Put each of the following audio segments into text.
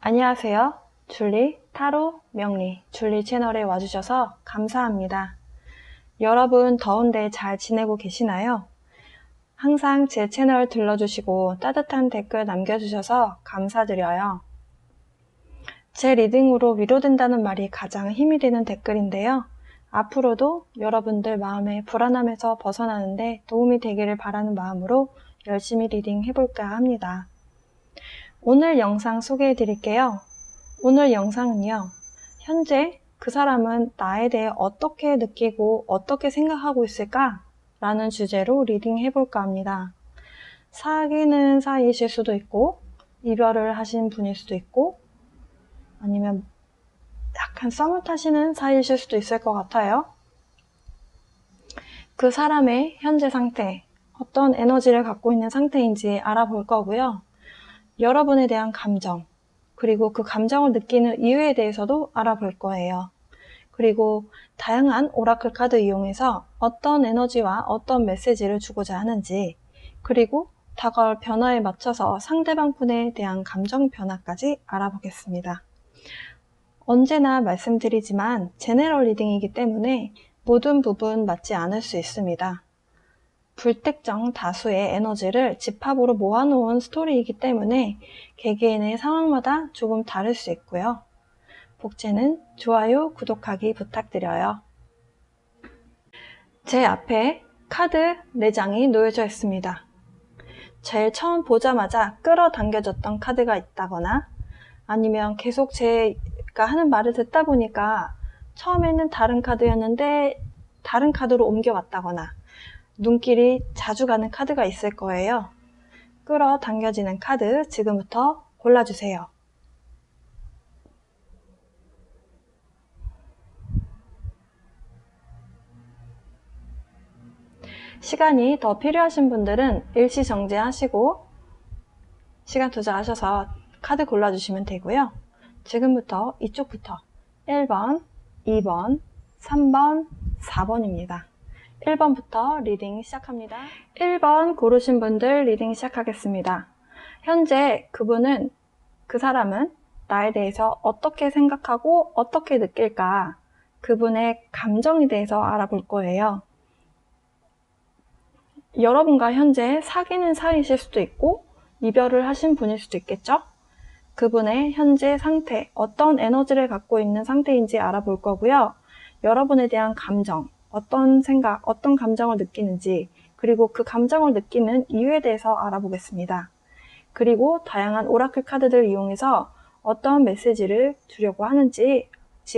안녕하세요. 줄리, 타로, 명리, 줄리 채널에 와주셔서 감사합니다. 여러분 더운데 잘 지내고 계시나요? 항상 제 채널 들러주시고 따뜻한 댓글 남겨주셔서 감사드려요. 제 리딩으로 위로된다는 말이 가장 힘이 되는 댓글인데요. 앞으로도 여러분들 마음의 불안함에서 벗어나는데 도움이 되기를 바라는 마음으로 열심히 리딩 해볼까 합니다. 오늘 영상 소개해 드릴게요. 오늘 영상은요, 현재 그 사람은 나에 대해 어떻게 느끼고 어떻게 생각하고 있을까? 라는 주제로 리딩 해볼까 합니다. 사귀는 사이이실 수도 있고, 이별을 하신 분일 수도 있고, 아니면 약간 썸을 타시는 사이이실 수도 있을 것 같아요. 그 사람의 현재 상태, 어떤 에너지를 갖고 있는 상태인지 알아볼 거고요. 여러분에 대한 감정, 그리고 그 감정을 느끼는 이유에 대해서도 알아볼 거예요. 그리고 다양한 오라클 카드 이용해서 어떤 에너지와 어떤 메시지를 주고자 하는지, 그리고 다가올 변화에 맞춰서 상대방 분에 대한 감정 변화까지 알아보겠습니다. 언제나 말씀드리지만 제네럴 리딩이기 때문에 모든 부분 맞지 않을 수 있습니다. 불특정 다수의 에너지를 집합으로 모아놓은 스토리이기 때문에 개개인의 상황마다 조금 다를 수 있고요. 복제는 좋아요, 구독하기 부탁드려요. 제 앞에 카드 4장이 놓여져 있습니다. 제일 처음 보자마자 끌어당겨졌던 카드가 있다거나 아니면 계속 제가 하는 말을 듣다 보니까 처음에는 다른 카드였는데 다른 카드로 옮겨왔다거나 눈길이 자주 가는 카드가 있을 거예요. 끌어당겨지는 카드 지금부터 골라주세요. 시간이 더 필요하신 분들은 일시정지하시고 시간 투자하셔서 카드 골라주시면 되고요. 지금부터 이쪽부터 1번, 2번, 3번, 4번입니다. 1번부터 리딩 시작합니다. 1번 고르신 분들 리딩 시작하겠습니다. 현재 그 사람은 나에 대해서 어떻게 생각하고 어떻게 느낄까? 그분의 감정에 대해서 알아볼 거예요. 여러분과 현재 사귀는 사이이실 수도 있고 이별을 하신 분일 수도 있겠죠? 그분의 현재 상태, 어떤 에너지를 갖고 있는 상태인지 알아볼 거고요. 여러분에 대한 감정, 어떤 생각, 어떤 감정을 느끼는지, 그리고 그 감정을 느끼는 이유에 대해서 알아보겠습니다. 그리고 다양한 오라클 카드들을 이용해서 어떤 메시지를 주려고 하는지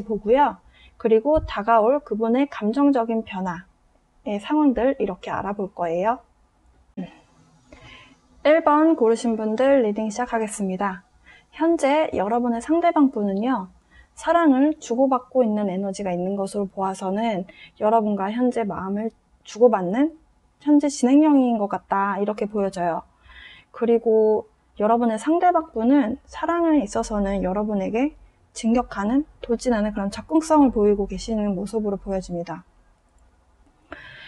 보고요. 그리고 다가올 그분의 감정적인 변화의 상황들 이렇게 알아볼 거예요. 1번 고르신 분들 리딩 시작하겠습니다. 현재 여러분의 상대방 분은요, 사랑을 주고받고 있는 에너지가 있는 것으로 보아서는 여러분과 현재 마음을 주고받는 현재 진행형인 것 같다 이렇게 보여져요. 그리고 여러분의 상대방 분은 사랑에 있어서는 여러분에게 진격하는, 돌진하는 그런 적극성을 보이고 계시는 모습으로 보여집니다.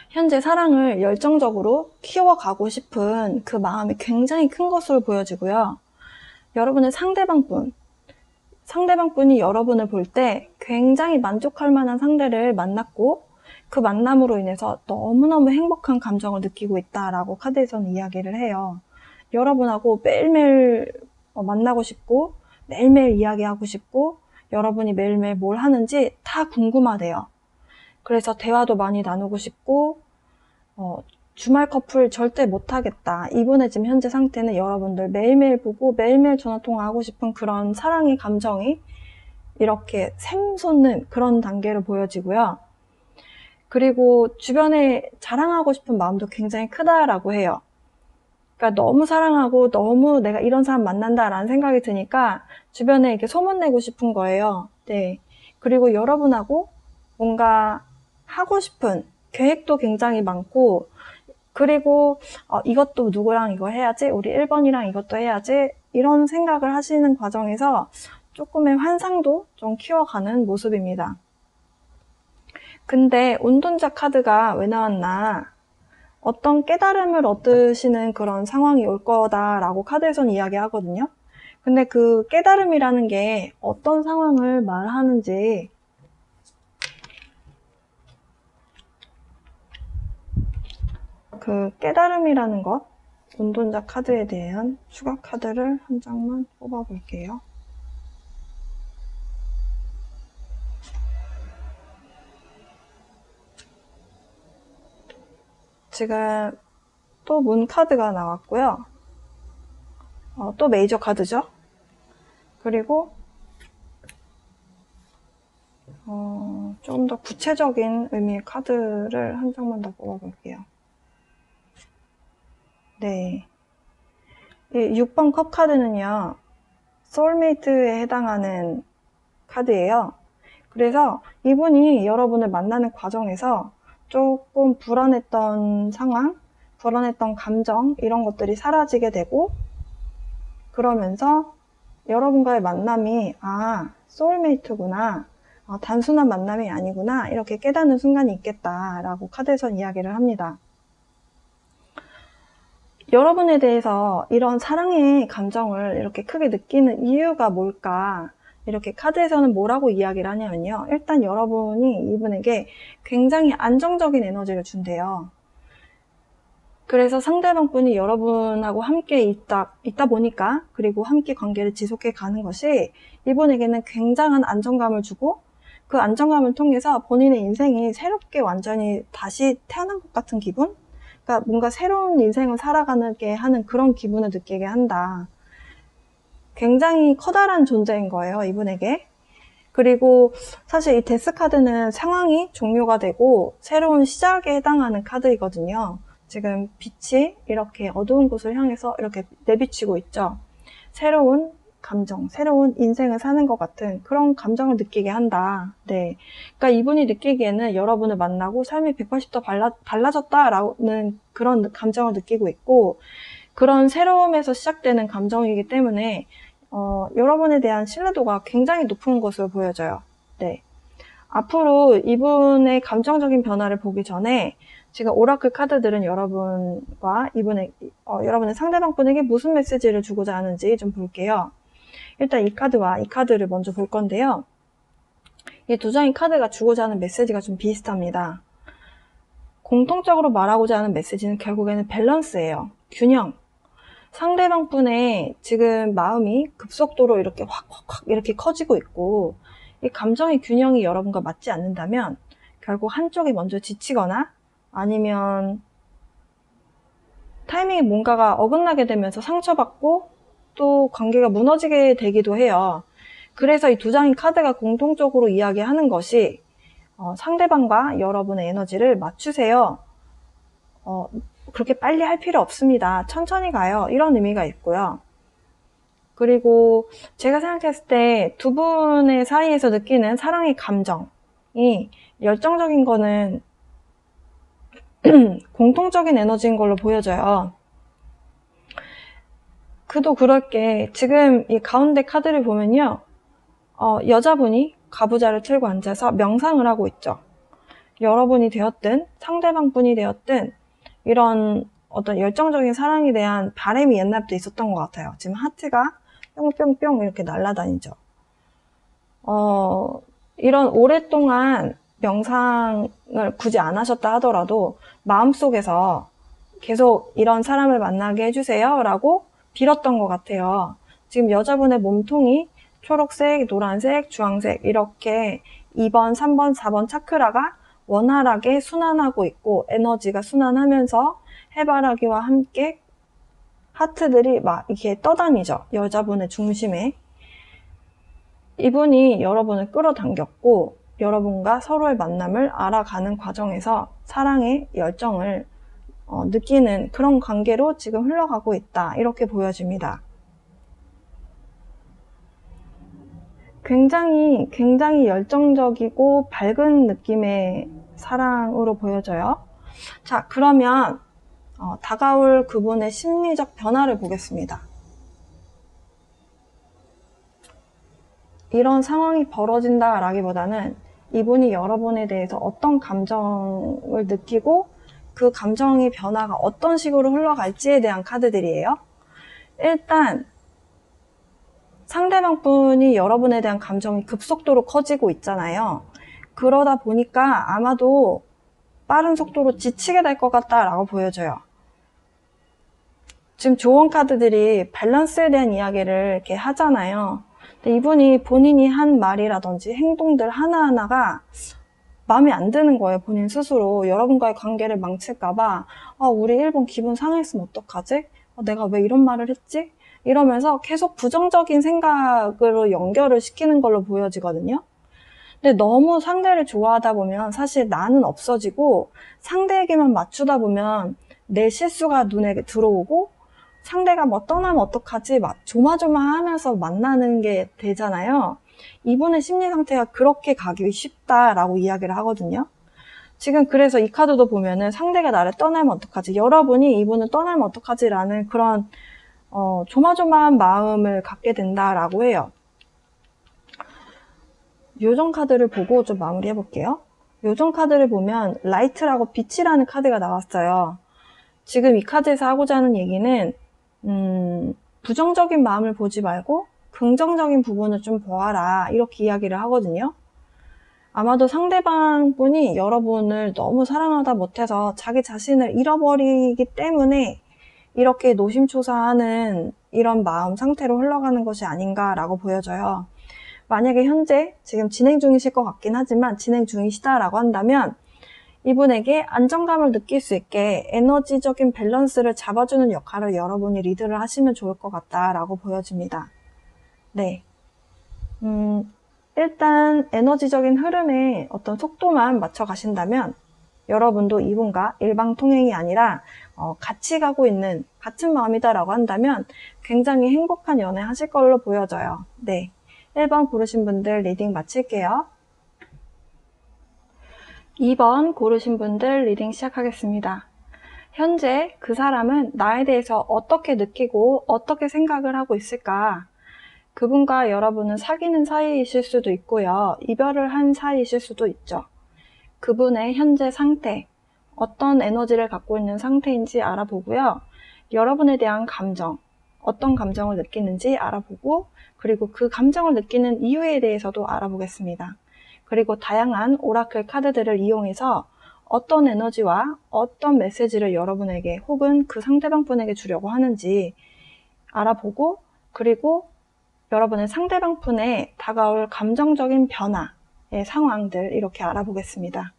현재 사랑을 열정적으로 키워가고 싶은 그 마음이 굉장히 큰 것으로 보여지고요. 여러분의 상대방분이 여러분을 볼 때 굉장히 만족할 만한 상대를 만났고 그 만남으로 인해서 너무너무 행복한 감정을 느끼고 있다라고 카드에서는 이야기를 해요. 여러분하고 매일매일 만나고 싶고 매일매일 이야기하고 싶고 여러분이 매일매일 뭘 하는지 다 궁금하대요. 그래서 대화도 많이 나누고 싶고 주말 커플 절대 못하겠다. 이분의 지금 현재 상태는 여러분들 매일매일 보고 매일매일 전화통화하고 싶은 그런 사랑의 감정이 이렇게 샘솟는 그런 단계로 보여지고요. 그리고 주변에 자랑하고 싶은 마음도 굉장히 크다라고 해요. 그러니까 너무 사랑하고 너무 내가 이런 사람 만난다라는 생각이 드니까 주변에 이렇게 소문내고 싶은 거예요. 네. 그리고 여러분하고 뭔가 하고 싶은 계획도 굉장히 많고 그리고 이것도 누구랑 이거 해야지, 우리 1번이랑 이것도 해야지 이런 생각을 하시는 과정에서 조금의 환상도 좀 키워가는 모습입니다. 근데 운동자 카드가 왜 나왔나? 어떤 깨달음을 얻으시는 그런 상황이 올 거다라고 카드에서는 이야기하거든요. 근데 그 깨달음이라는 게 어떤 상황을 말하는지 그 깨달음이라는 것, 운동자 카드에 대한 추가 카드를 한 장만 뽑아 볼게요. 지금 또 문 카드가 나왔고요. 또 메이저 카드죠. 그리고 좀 더 구체적인 의미의 카드를 한 장만 더 뽑아 볼게요. 네. 이 6번 컵 카드는요, 소울메이트에 해당하는 카드예요. 그래서 이분이 여러분을 만나는 과정에서 조금 불안했던 상황, 불안했던 감정, 이런 것들이 사라지게 되고, 그러면서 여러분과의 만남이, 소울메이트구나, 단순한 만남이 아니구나, 이렇게 깨닫는 순간이 있겠다라고 카드에선 이야기를 합니다. 여러분에 대해서 이런 사랑의 감정을 이렇게 크게 느끼는 이유가 뭘까? 이렇게 카드에서는 뭐라고 이야기를 하냐면요. 일단 여러분이 이분에게 굉장히 안정적인 에너지를 준대요. 그래서 상대방 분이 여러분하고 함께 있다 보니까, 그리고 함께 관계를 지속해 가는 것이 이분에게는 굉장한 안정감을 주고, 그 안정감을 통해서 본인의 인생이 새롭게 완전히 다시 태어난 것 같은 기분? 그러니까 뭔가 새로운 인생을 살아가게 하는 그런 기분을 느끼게 한다. 굉장히 커다란 존재인 거예요, 이분에게. 그리고 사실 이 데스 카드는 상황이 종료가 되고 새로운 시작에 해당하는 카드이거든요. 지금 빛이 이렇게 어두운 곳을 향해서 이렇게 내비치고 있죠. 새로운 감정, 새로운 인생을 사는 것 같은 그런 감정을 느끼게 한다. 네. 그러니까 이분이 느끼기에는 여러분을 만나고 삶이 180도 달라졌다라는 그런 감정을 느끼고 있고, 그런 새로움에서 시작되는 감정이기 때문에 여러분에 대한 신뢰도가 굉장히 높은 것으로 보여져요. 네. 앞으로 이분의 감정적인 변화를 보기 전에 지금 오라클 카드들은 여러분과 여러분의 상대방 분에게 무슨 메시지를 주고자 하는지 좀 볼게요. 일단 이 카드와 이 카드를 먼저 볼 건데요. 이 두 장의 카드가 주고자 하는 메시지가 좀 비슷합니다. 공통적으로 말하고자 하는 메시지는 결국에는 밸런스예요. 균형. 상대방 분의 지금 마음이 급속도로 이렇게 확 이렇게 커지고 있고, 이 감정의 균형이 여러분과 맞지 않는다면 결국 한쪽이 먼저 지치거나 아니면 타이밍에 뭔가가 어긋나게 되면서 상처받고 또 관계가 무너지게 되기도 해요. 그래서 이 두 장의 카드가 공통적으로 이야기하는 것이 상대방과 여러분의 에너지를 맞추세요. 그렇게 빨리 할 필요 없습니다. 천천히 가요. 이런 의미가 있고요. 그리고 제가 생각했을 때 두 분의 사이에서 느끼는 사랑의 감정이 열정적인 거는 공통적인 에너지인 걸로 보여져요. 그도 그럴 게 지금 이 가운데 카드를 보면요. 여자분이 가부좌를 틀고 앉아서 명상을 하고 있죠. 여러분이 되었든 상대방 분이 되었든 이런 어떤 열정적인 사랑에 대한 바람이 옛날부터 있었던 것 같아요. 지금 하트가 뿅뿅뿅 이렇게 날아다니죠. 이런 오랫동안 명상을 굳이 안 하셨다 하더라도 마음속에서 계속 이런 사람을 만나게 해주세요 라고 빌었던 것 같아요. 지금 여자분의 몸통이 초록색, 노란색, 주황색 이렇게 2번, 3번, 4번 차크라가 원활하게 순환하고 있고 에너지가 순환하면서 해바라기와 함께 하트들이 막 이렇게 떠다니죠. 여자분의 중심에. 이분이 여러분을 끌어당겼고 여러분과 서로의 만남을 알아가는 과정에서 사랑의 열정을 느끼는 그런 관계로 지금 흘러가고 있다. 이렇게 보여집니다. 굉장히 열정적이고 밝은 느낌의 사랑으로 보여져요. 자, 그러면 다가올 그분의 심리적 변화를 보겠습니다. 이런 상황이 벌어진다라기보다는 이분이 여러분에 대해서 어떤 감정을 느끼고 그 감정의 변화가 어떤 식으로 흘러갈지에 대한 카드들이에요. 일단 상대방 분이 여러분에 대한 감정이 급속도로 커지고 있잖아요. 그러다 보니까 아마도 빠른 속도로 지치게 될 것 같다라고 보여져요. 지금 조언 카드들이 밸런스에 대한 이야기를 이렇게 하잖아요. 근데 이분이 본인이 한 말이라든지 행동들 하나하나가 마음에 안 드는 거예요. 본인 스스로. 여러분과의 관계를 망칠까봐 우리 일본 기분 상했으면 어떡하지? 내가 왜 이런 말을 했지? 이러면서 계속 부정적인 생각으로 연결을 시키는 걸로 보여지거든요. 근데 너무 상대를 좋아하다 보면 사실 나는 없어지고 상대에게만 맞추다 보면 내 실수가 눈에 들어오고 상대가 뭐 떠나면 어떡하지? 막 조마조마하면서 만나는 게 되잖아요. 이분의 심리 상태가 그렇게 가기 쉽다라고 이야기를 하거든요. 지금 그래서 이 카드도 보면은 상대가 나를 떠나면 어떡하지? 여러분이 이분을 떠나면 어떡하지? 라는 그런 조마조마한 마음을 갖게 된다라고 해요. 요정 카드를 보고 좀 마무리해 볼게요. 요정 카드를 보면 라이트라고 빛이라는 카드가 나왔어요. 지금 이 카드에서 하고자 하는 얘기는 부정적인 마음을 보지 말고 긍정적인 부분을 좀 보아라 이렇게 이야기를 하거든요. 아마도 상대방 분이 여러분을 너무 사랑하다 못해서 자기 자신을 잃어버리기 때문에 이렇게 노심초사하는 이런 마음 상태로 흘러가는 것이 아닌가라고 보여져요. 만약에 현재 지금 진행 중이실 것 같긴 하지만 진행 중이시다라고 한다면 이분에게 안정감을 느낄 수 있게 에너지적인 밸런스를 잡아주는 역할을 여러분이 리드를 하시면 좋을 것 같다라고 보여집니다. 네. 일단 에너지적인 흐름에 어떤 속도만 맞춰 가신다면 여러분도 이분과 일방통행이 아니라 같이 가고 있는 같은 마음이다라고 한다면 굉장히 행복한 연애 하실 걸로 보여져요. 네. 1번 고르신 분들 리딩 마칠게요. 2번 고르신 분들 리딩 시작하겠습니다. 현재 그 사람은 나에 대해서 어떻게 느끼고 어떻게 생각을 하고 있을까? 그분과 여러분은 사귀는 사이이실 수도 있고요. 이별을 한 사이이실 수도 있죠. 그분의 현재 상태, 어떤 에너지를 갖고 있는 상태인지 알아보고요. 여러분에 대한 감정, 어떤 감정을 느끼는지 알아보고 그리고 그 감정을 느끼는 이유에 대해서도 알아보겠습니다. 그리고 다양한 오라클 카드들을 이용해서 어떤 에너지와 어떤 메시지를 여러분에게 혹은 그 상대방 분에게 주려고 하는지 알아보고 그리고 여러분의 상대방 분에 다가올 감정적인 변화의 상황들 이렇게 알아보겠습니다.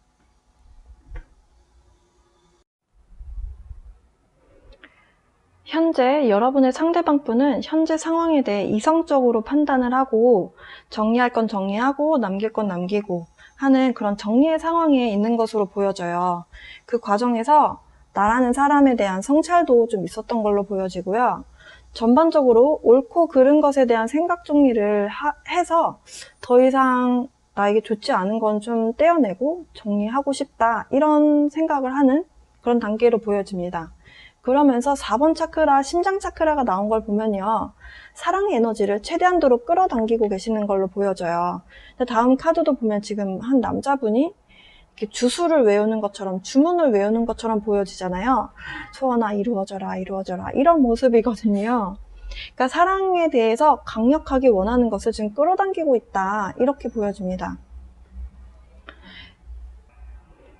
현재 여러분의 상대방 분은 현재 상황에 대해 이성적으로 판단을 하고 정리할 건 정리하고 남길 건 남기고 하는 그런 정리의 상황에 있는 것으로 보여져요. 그 과정에서 나라는 사람에 대한 성찰도 좀 있었던 걸로 보여지고요. 전반적으로 옳고 그른 것에 대한 생각 정리를 해서 더 이상 나에게 좋지 않은 건 좀 떼어내고 정리하고 싶다 이런 생각을 하는 그런 단계로 보여집니다. 그러면서 4번 차크라, 심장 차크라가 나온 걸 보면요. 사랑의 에너지를 최대한도로 끌어당기고 계시는 걸로 보여져요. 근데 다음 카드도 보면 지금 한 남자분이 이렇게 주술을 외우는 것처럼, 주문을 외우는 것처럼 보여지잖아요. 소원아, 이루어져라, 이루어져라. 이런 모습이거든요. 그러니까 사랑에 대해서 강력하게 원하는 것을 지금 끌어당기고 있다. 이렇게 보여집니다.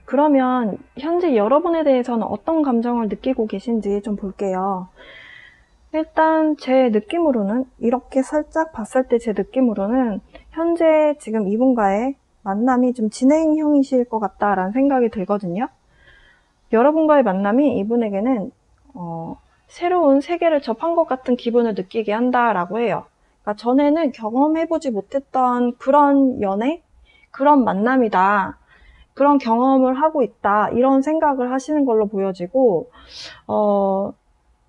그러면 현재 여러분에 대해서는 어떤 감정을 느끼고 계신지 좀 볼게요. 일단 제 느낌으로는 이렇게 살짝 봤을 때 제 느낌으로는 현재 지금 이분과의 만남이 좀 진행형이실 것 같다라는 생각이 들거든요. 여러분과의 만남이 이분에게는 새로운 세계를 접한 것 같은 기분을 느끼게 한다라고 해요. 그러니까 전에는 경험해보지 못했던 그런 연애, 그런 만남이다. 그런 경험을 하고 있다 이런 생각을 하시는 걸로 보여지고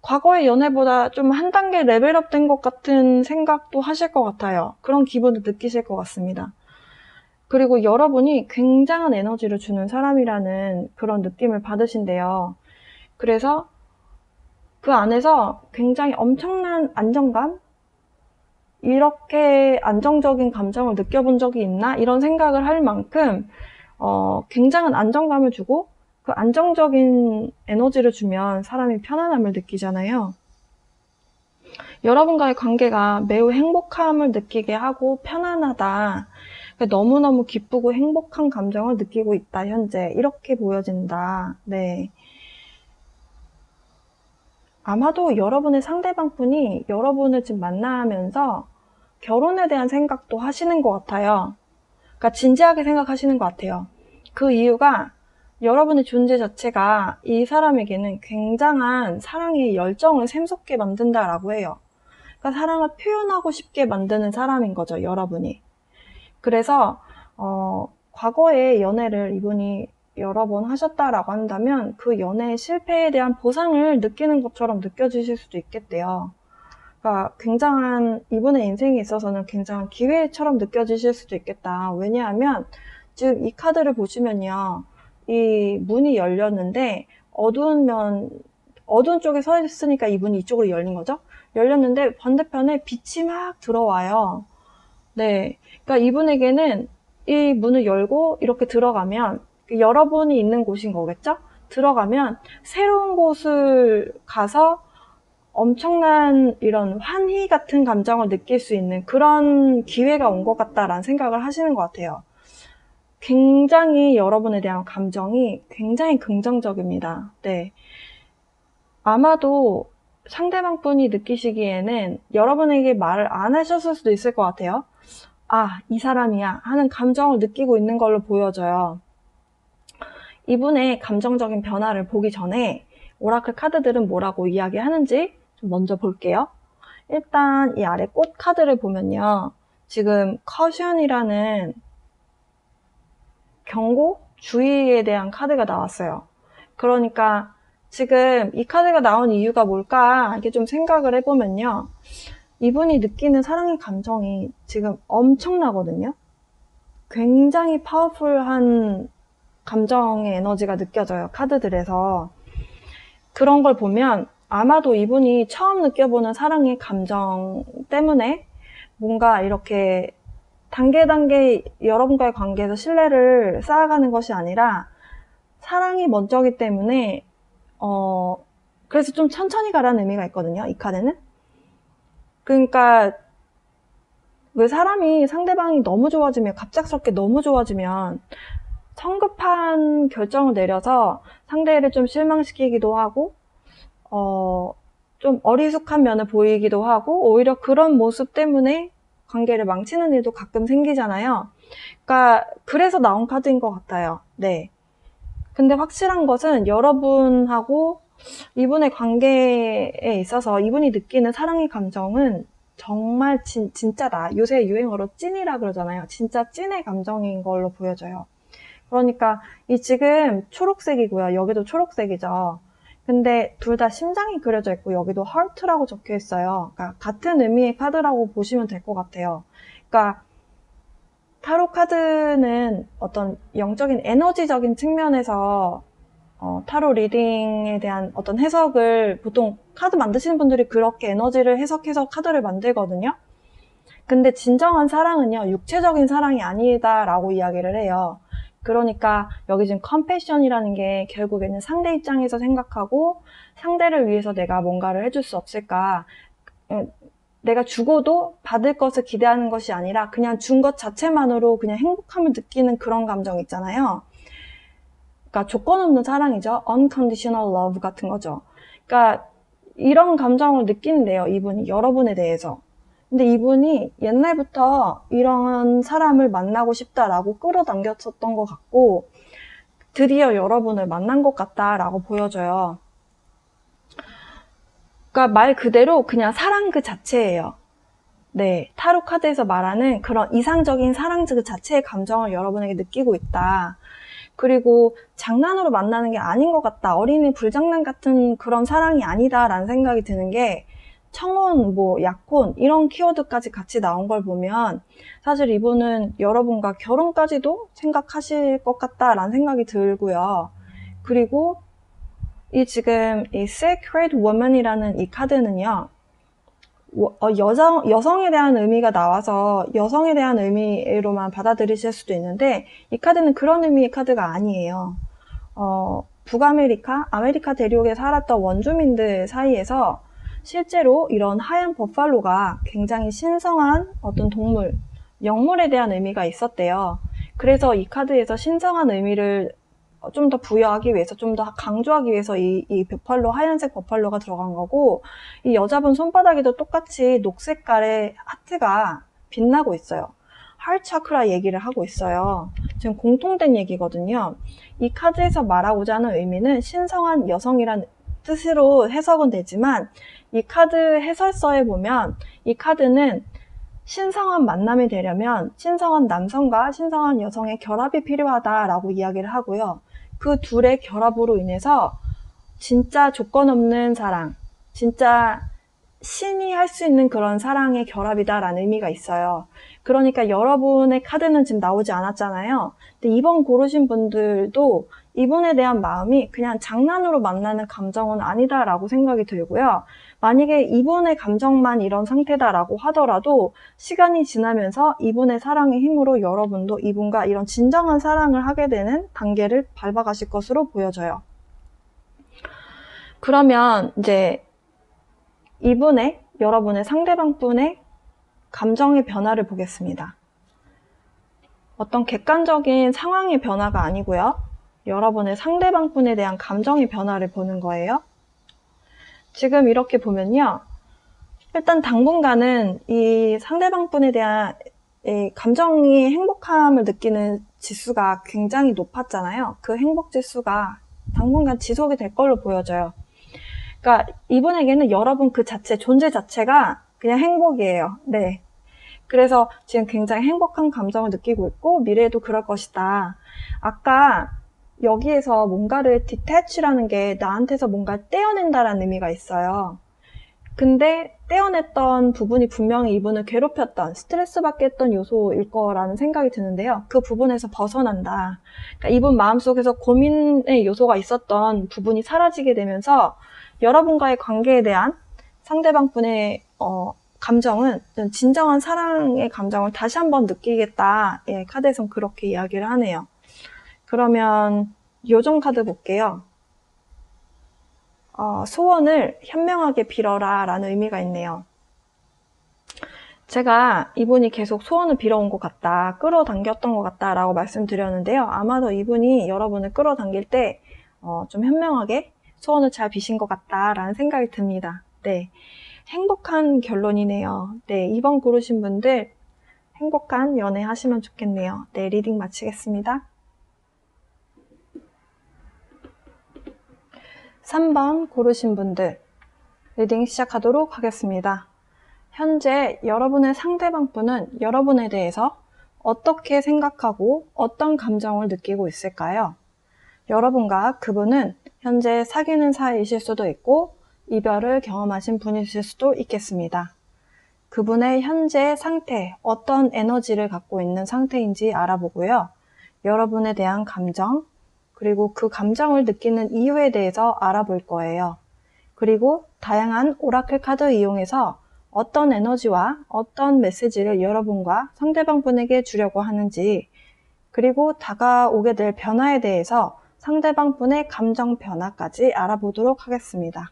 과거의 연애보다 좀 한 단계 레벨업 된 것 같은 생각도 하실 것 같아요. 그런 기분을 느끼실 것 같습니다. 그리고 여러분이 굉장한 에너지를 주는 사람이라는 그런 느낌을 받으신대요. 그래서 그 안에서 굉장히 엄청난 안정감? 이렇게 안정적인 감정을 느껴본 적이 있나? 이런 생각을 할 만큼 굉장한 안정감을 주고 그 안정적인 에너지를 주면 사람이 편안함을 느끼잖아요. 여러분과의 관계가 매우 행복함을 느끼게 하고 편안하다. 너무너무 기쁘고 행복한 감정을 느끼고 있다, 현재. 이렇게 보여진다. 네. 아마도 여러분의 상대방분이 여러분을 지금 만나면서 결혼에 대한 생각도 하시는 것 같아요. 그러니까 진지하게 생각하시는 것 같아요. 그 이유가 여러분의 존재 자체가 이 사람에게는 굉장한 사랑의 열정을 샘솟게 만든다라고 해요. 그러니까 사랑을 표현하고 싶게 만드는 사람인 거죠, 여러분이. 그래서 과거의 연애를 이분이 여러 번 하셨다라고 한다면 그 연애의 실패에 대한 보상을 느끼는 것처럼 느껴지실 수도 있겠대요. 그러니까 굉장한, 이분의 인생에 있어서는 굉장한 기회처럼 느껴지실 수도 있겠다. 왜냐하면 지금 이 카드를 보시면요, 이 문이 열렸는데 어두운 쪽에 서 있으니까 이 문이 이쪽으로 열린 거죠. 열렸는데 반대편에 빛이 막 들어와요. 네, 그러니까 이분에게는 이 문을 열고 이렇게 들어가면 여러분이 있는 곳인 거겠죠? 들어가면 새로운 곳을 가서 엄청난 이런 환희 같은 감정을 느낄 수 있는 그런 기회가 온 것 같다라는 생각을 하시는 것 같아요. 굉장히 여러분에 대한 감정이 굉장히 긍정적입니다. 네. 아마도 상대방 분이 느끼시기에는 여러분에게 말을 안 하셨을 수도 있을 것 같아요. 아, 이 사람이야 하는 감정을 느끼고 있는 걸로 보여져요. 이분의 감정적인 변화를 보기 전에 오라클 카드들은 뭐라고 이야기하는지 좀 먼저 볼게요. 일단 이 아래 꽃 카드를 보면요, 지금 커션이라는 경고, 주의에 대한 카드가 나왔어요. 그러니까 지금 이 카드가 나온 이유가 뭘까 이렇게 좀 생각을 해보면요, 이분이 느끼는 사랑의 감정이 지금 엄청나거든요. 굉장히 파워풀한 감정의 에너지가 느껴져요, 카드들에서. 그런 걸 보면 아마도 이분이 처음 느껴보는 사랑의 감정 때문에 뭔가 이렇게 단계 여러분과의 관계에서 신뢰를 쌓아가는 것이 아니라 사랑이 먼저기 때문에 그래서 좀 천천히 가라는 의미가 있거든요, 이 카드는. 그러니까 왜 사람이, 상대방이 너무 좋아지면, 갑작스럽게 너무 좋아지면 성급한 결정을 내려서 상대를 좀 실망시키기도 하고 좀 어리숙한 면을 보이기도 하고, 오히려 그런 모습 때문에 관계를 망치는 일도 가끔 생기잖아요. 그러니까 그래서 나온 카드인 것 같아요. 네. 근데 확실한 것은 여러분하고 이분의 관계에 있어서 이분이 느끼는 사랑의 감정은 정말 진짜다. 요새 유행어로 찐이라 그러잖아요. 진짜 찐의 감정인 걸로 보여져요. 그러니까 이 지금 초록색이고요. 여기도 초록색이죠. 근데 둘 다 심장이 그려져 있고 여기도 하트라고 적혀 있어요. 그러니까 같은 의미의 카드라고 보시면 될 것 같아요. 그러니까 타로 카드는 어떤 영적인 에너지적인 측면에서 타로 리딩에 대한 어떤 해석을, 보통 카드 만드시는 분들이 그렇게 에너지를 해석해서 카드를 만들거든요. 근데 진정한 사랑은요, 육체적인 사랑이 아니다라고 이야기를 해요. 그러니까 여기 지금 컴패션이라는 게 결국에는 상대 입장에서 생각하고 상대를 위해서 내가 뭔가를 해줄 수 없을까, 내가 주고도 받을 것을 기대하는 것이 아니라 그냥 준 것 자체만으로 그냥 행복함을 느끼는 그런 감정 있잖아요. 그러니까 조건 없는 사랑이죠. unconditional love 같은 거죠. 그러니까 이런 감정을 느낀대요, 이분이 여러분에 대해서. 근데 이분이 옛날부터 이런 사람을 만나고 싶다라고 끌어당겼었던 것 같고 드디어 여러분을 만난 것 같다라고 보여져요. 그러니까 말 그대로 그냥 사랑 그 자체예요. 네, 타로 카드에서 말하는 그런 이상적인 사랑 그 자체의 감정을 여러분에게 느끼고 있다. 그리고 장난으로 만나는 게 아닌 것 같다. 어린이 불장난 같은 그런 사랑이 아니다라는 생각이 드는 게, 청혼, 약혼 이런 키워드까지 같이 나온 걸 보면 사실 이분은 여러분과 결혼까지도 생각하실 것 같다라는 생각이 들고요. 그리고 지금 이 Sacred Woman이라는 이 카드는요, 여성에 대한 의미가 나와서 여성에 대한 의미로만 받아들이실 수도 있는데, 이 카드는 그런 의미의 카드가 아니에요. 북아메리카, 아메리카 대륙에 살았던 원주민들 사이에서 실제로 이런 하얀 버팔로가 굉장히 신성한 어떤 동물, 영물에 대한 의미가 있었대요. 그래서 이 카드에서 신성한 의미를 좀 더 부여하기 위해서, 좀 더 강조하기 위해서 이 버팔로, 하얀색 버팔로가 들어간 거고, 이 여자분 손바닥에도 똑같이 녹색깔의 하트가 빛나고 있어요. 하트 차크라 얘기를 하고 있어요. 지금 공통된 얘기거든요. 이 카드에서 말하고자 하는 의미는 신성한 여성이란 뜻으로 해석은 되지만, 이 카드 해설서에 보면 이 카드는 신성한 만남이 되려면 신성한 남성과 신성한 여성의 결합이 필요하다라고 이야기를 하고요. 그 둘의 결합으로 인해서 진짜 조건 없는 사랑, 진짜 신이 할 수 있는 그런 사랑의 결합이다라는 의미가 있어요. 그러니까 여러분의 카드는 지금 나오지 않았잖아요. 근데 이번 고르신 분들도 이분에 대한 마음이 그냥 장난으로 만나는 감정은 아니다라고 생각이 들고요. 만약에 이분의 감정만 이런 상태다라고 하더라도 시간이 지나면서 이분의 사랑의 힘으로 여러분도 이분과 이런 진정한 사랑을 하게 되는 단계를 밟아가실 것으로 보여져요. 그러면 이제 여러분의 상대방분의 감정의 변화를 보겠습니다. 어떤 객관적인 상황의 변화가 아니고요. 여러분의 상대방분에 대한 감정의 변화를 보는 거예요. 지금 이렇게 보면요. 일단 당분간은 이 상대방분에 대한 감정이 행복함을 느끼는 지수가 굉장히 높았잖아요. 그 행복 지수가 당분간 지속이 될 걸로 보여져요. 그러니까 이분에게는 여러분 그 자체, 존재 자체가 그냥 행복이에요. 네. 그래서 지금 굉장히 행복한 감정을 느끼고 있고 미래에도 그럴 것이다. 아까 여기에서 뭔가를 detach라는 게 나한테서 뭔가 떼어낸다라는 의미가 있어요. 근데 떼어냈던 부분이 분명히 이분을 괴롭혔던, 스트레스 받게 했던 요소일 거라는 생각이 드는데요. 그 부분에서 벗어난다. 그러니까 이분 마음속에서 고민의 요소가 있었던 부분이 사라지게 되면서 여러분과의 관계에 대한 상대방분의 감정은 진정한 사랑의 감정을 다시 한번 느끼겠다. 예, 카드에선 그렇게 이야기를 하네요. 그러면 요정 카드 볼게요. 소원을 현명하게 빌어라 라는 의미가 있네요. 제가 이분이 계속 소원을 빌어온 것 같다, 끌어당겼던 것 같다 라고 말씀드렸는데요. 아마도 이분이 여러분을 끌어당길 때 좀 현명하게 소원을 잘 비신 것 같다 라는 생각이 듭니다. 네, 행복한 결론이네요. 네, 이번 고르신 분들 행복한 연애 하시면 좋겠네요. 네, 리딩 마치겠습니다. 3번 고르신 분들 리딩 시작하도록 하겠습니다. 현재 여러분의 상대방분은 여러분에 대해서 어떻게 생각하고 어떤 감정을 느끼고 있을까요? 여러분과 그분은 현재 사귀는 사이이실 수도 있고 이별을 경험하신 분이실 수도 있겠습니다. 그분의 현재 상태, 어떤 에너지를 갖고 있는 상태인지 알아보고요. 여러분에 대한 감정, 그리고 그 감정을 느끼는 이유에 대해서 알아볼 거예요. 그리고 다양한 오라클 카드 이용해서 어떤 에너지와 어떤 메시지를 여러분과 상대방분에게 주려고 하는지, 그리고 다가오게 될 변화에 대해서 상대방분의 감정 변화까지 알아보도록 하겠습니다.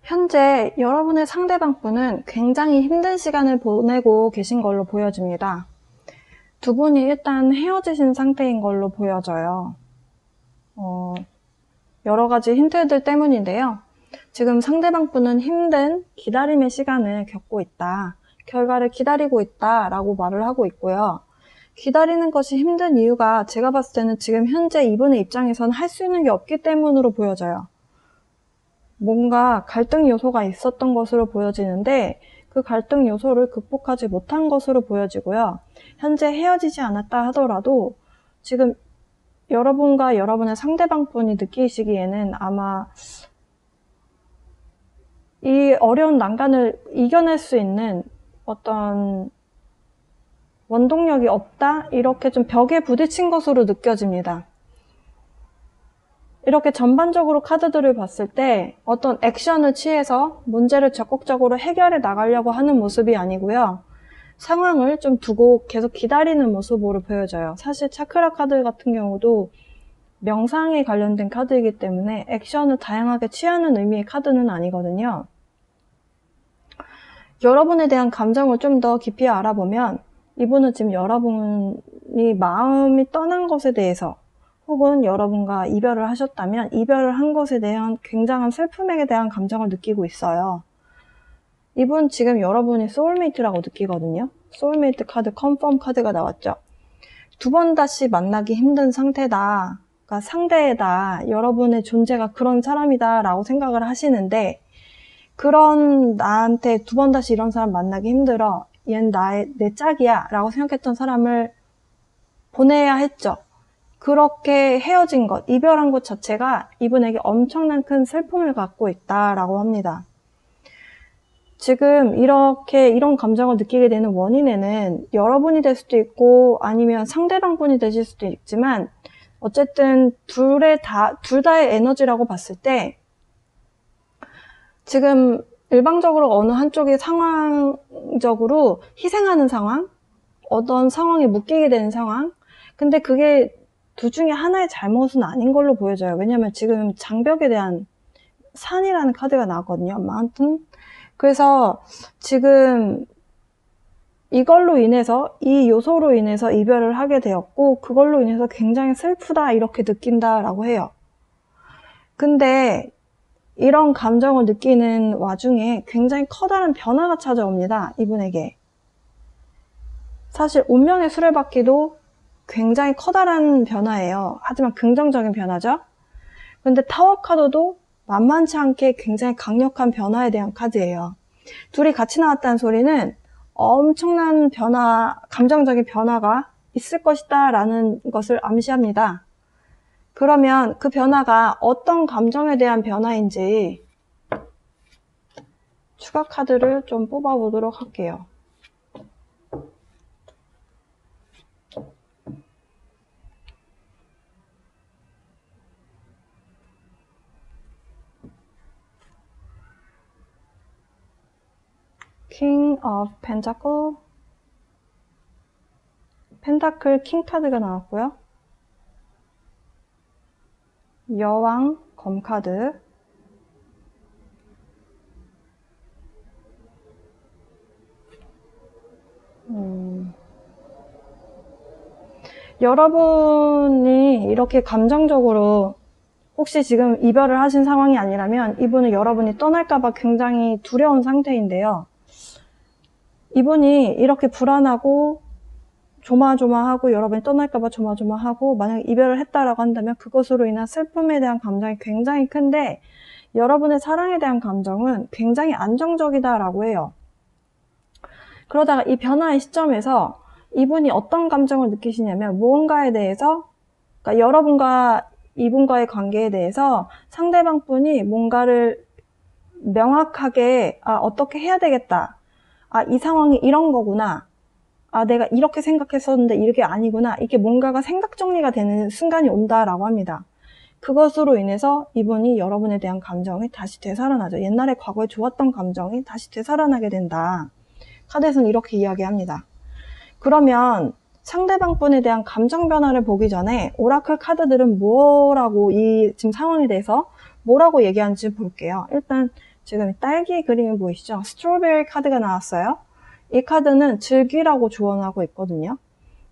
현재 여러분의 상대방분은 굉장히 힘든 시간을 보내고 계신 걸로 보여집니다. 두 분이 일단 헤어지신 상태인 걸로 보여져요. 여러 가지 힌트들 때문인데요. 지금 상대방분은 힘든 기다림의 시간을 겪고 있다. 결과를 기다리고 있다 라고 말을 하고 있고요. 기다리는 것이 힘든 이유가 제가 봤을 때는 지금 현재 이분의 입장에서는 할 수 있는 게 없기 때문으로 보여져요. 뭔가 갈등 요소가 있었던 것으로 보여지는데 그 갈등 요소를 극복하지 못한 것으로 보여지고요. 현재 헤어지지 않았다 하더라도 지금 여러분과 여러분의 상대방분이 느끼시기에는 아마 이 어려운 난간을 이겨낼 수 있는 어떤 원동력이 없다? 이렇게 좀 벽에 부딪힌 것으로 느껴집니다. 이렇게 전반적으로 카드들을 봤을 때 어떤 액션을 취해서 문제를 적극적으로 해결해 나가려고 하는 모습이 아니고요. 상황을 좀 두고 계속 기다리는 모습으로 보여져요. 사실 차크라 카드 같은 경우도 명상에 관련된 카드이기 때문에 액션을 다양하게 취하는 의미의 카드는 아니거든요. 여러분에 대한 감정을 좀 더 깊이 알아보면 이분은 지금 여러분이 마음이 떠난 것에 대해서 혹은 여러분과 이별을 하셨다면 이별을 한 것에 대한 굉장한 슬픔에 대한 감정을 느끼고 있어요. 이분 지금 여러분이 소울메이트라고 느끼거든요. 소울메이트 카드, 컨펌 카드가 나왔죠. 두 번 다시 만나기 힘든 상태다. 그러니까 상대다. 여러분의 존재가 그런 사람이다 라고 생각을 하시는데 그런 나한테 두 번 다시 이런 사람 만나기 힘들어. 얘는 내 짝이야 라고 생각했던 사람을 보내야 했죠. 그렇게 헤어진 것, 이별한 것 자체가 이분에게 엄청난 큰 슬픔을 갖고 있다라고 합니다. 지금 이런 감정을 느끼게 되는 원인에는 여러분이 될 수도 있고 아니면 상대방분이 되실 수도 있지만 어쨌든 둘 다의 에너지라고 봤을 때 지금 일방적으로 어느 한쪽이 상황적으로 희생하는 상황, 어떤 상황에 묶이게 되는 상황. 근데 그게 둘 중에 하나의 잘못은 아닌 걸로 보여져요. 왜냐면 지금 장벽에 대한 산이라는 카드가 나왔거든요. Mountain. 그래서 지금 이걸로 인해서 이 요소로 인해서 이별을 하게 되었고 그걸로 인해서 굉장히 슬프다 이렇게 느낀다라고 해요. 근데 이런 감정을 느끼는 와중에 굉장히 커다란 변화가 찾아옵니다. 이분에게. 사실 운명의 수레바퀴도 굉장히 커다란 변화예요. 하지만 긍정적인 변화죠. 근데 타워 카드도 만만치 않게 굉장히 강력한 변화에 대한 카드예요. 둘이 같이 나왔다는 소리는 엄청난 변화, 감정적인 변화가 있을 것이다 라는 것을 암시합니다. 그러면 그 변화가 어떤 감정에 대한 변화인지 추가 카드를 좀 뽑아보도록 할게요. King of Pentacle, 펜타클 킹 카드가 나왔고요. 여왕 검 카드, 여러분이 이렇게 감정적으로 혹시 지금 이별을 하신 상황이 아니라면 이분은 여러분이 떠날까봐 굉장히 두려운 상태인데요. 이분이 이렇게 불안하고 조마조마하고 여러분이 떠날까봐 조마조마하고 만약에 이별을 했다라고 한다면 그것으로 인한 슬픔에 대한 감정이 굉장히 큰데 여러분의 사랑에 대한 감정은 굉장히 안정적이다라고 해요. 그러다가 이 변화의 시점에서 이분이 어떤 감정을 느끼시냐면 무언가에 대해서 그러니까 여러분과 이분과의 관계에 대해서 상대방 분이 뭔가를 명확하게 어떻게 해야 되겠다. 이 상황이 이런 거구나. 내가 이렇게 생각했었는데 이게 아니구나. 이게 뭔가가 생각 정리가 되는 순간이 온다라고 합니다. 그것으로 인해서 이분이 여러분에 대한 감정이 다시 되살아나죠. 옛날에 과거에 좋았던 감정이 다시 되살아나게 된다. 카드에서는 이렇게 이야기합니다. 그러면 상대방 분에 대한 감정 변화를 보기 전에 오라클 카드들은 뭐라고 이 지금 상황에 대해서 뭐라고 얘기하는지 볼게요. 일단 지금 딸기 그림이 보이시죠? 스트로베리 카드가 나왔어요. 이 카드는 즐기라고 조언하고 있거든요.